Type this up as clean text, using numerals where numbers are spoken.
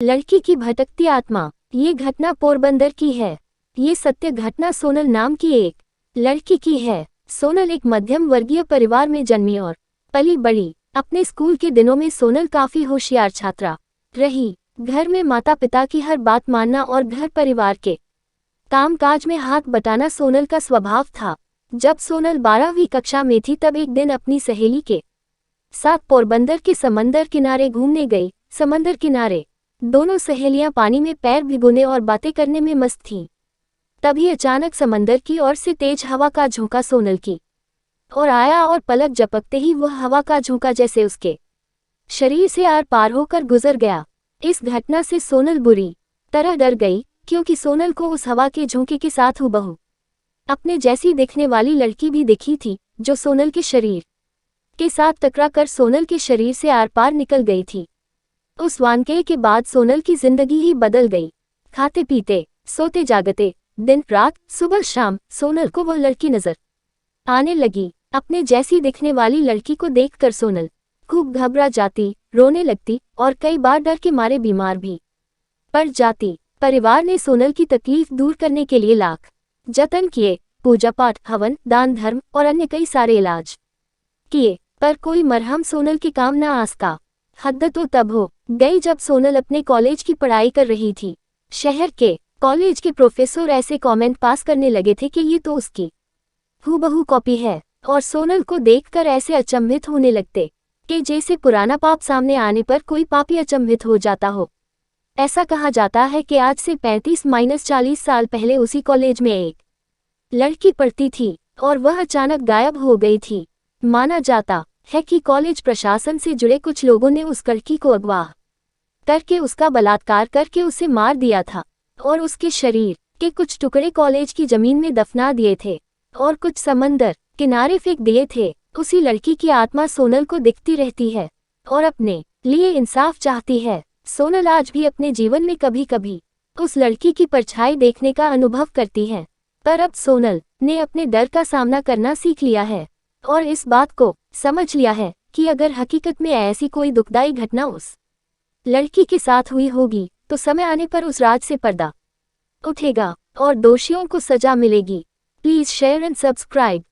लड़की की भटकती आत्मा। ये घटना पोरबंदर की है। ये सत्य घटना सोनल नाम की एक लड़की की है। सोनल एक मध्यम वर्गीय परिवार में जन्मी और पली बड़ी। अपने स्कूल के दिनों में सोनल काफी होशियार छात्रा रही। घर में माता पिता की हर बात मानना और घर परिवार के कामकाज में हाथ बटाना सोनल का स्वभाव था। जब सोनल 12वीं कक्षा में थी तब एक दिन अपनी सहेली के साथ पोरबंदर के समंदर किनारे घूमने गई। समंदर किनारे दोनों सहेलियां पानी में पैर भिगोने और बातें करने में मस्त थीं। तभी अचानक समंदर की ओर से तेज हवा का झोंका सोनल की और आया और पलक झपकते ही वह हवा का झोंका जैसे उसके शरीर से आर पार होकर गुजर गया। इस घटना से सोनल बुरी तरह डर गई, क्योंकि सोनल को उस हवा के झोंके के साथ हूबहू अपने जैसी दिखने वाली लड़की भी दिखी थी, जो सोनल के शरीर के साथ टकरा कर सोनल के शरीर से आर पार निकल गई थी। उस वाकये के बाद सोनल की जिंदगी ही बदल गई। खाते पीते, सोते जागते, दिन रात, सुबह शाम सोनल को वह लड़की नजर आने लगी। अपने जैसी दिखने वाली लड़की को देखकर सोनल खूब घबरा जाती, रोने लगती और कई बार डर के मारे बीमार भी पड़ जाती। परिवार ने सोनल की तकलीफ दूर करने के लिए लाख जतन किए, पूजा पाठ, हवन, दान धर्म और अन्य कई सारे इलाज किए, पर कोई मरहम सोनल के काम न आ सका। हद तो तब हो गई जब सोनल अपने कॉलेज की पढ़ाई कर रही थी। शहर के कॉलेज के प्रोफेसर ऐसे कमेंट पास करने लगे थे कि ये तो उसकी हूबहू कॉपी है, और सोनल को देखकर ऐसे अचंभित होने लगते कि जैसे पुराना पाप सामने आने पर कोई पापी अचंभित हो जाता हो। ऐसा कहा जाता है कि आज से 35-40 साल पहले उसी कॉलेज में एक लड़की पढ़ती थी और वह अचानक गायब हो गई थी। माना जाता है कि कॉलेज प्रशासन से जुड़े कुछ लोगों ने उस लड़की को अगवा करके उसका बलात्कार करके उसे मार दिया था और उसके शरीर के कुछ टुकड़े कॉलेज की जमीन में दफना दिए थे और कुछ समंदर किनारे फेंक दिए थे। उसी लड़की की आत्मा सोनल को दिखती रहती है और अपने लिए इंसाफ चाहती है। सोनल आज भी अपने जीवन में कभी कभी उस लड़की की परछाई देखने का अनुभव करती है, पर अब सोनल ने अपने डर का सामना करना सीख लिया है और इस बात को समझ लिया है कि अगर हकीकत में ऐसी कोई दुखदाई घटना उस लड़की के साथ हुई होगी तो समय आने पर उस राज से पर्दा उठेगा और दोषियों को सजा मिलेगी। Please share and subscribe.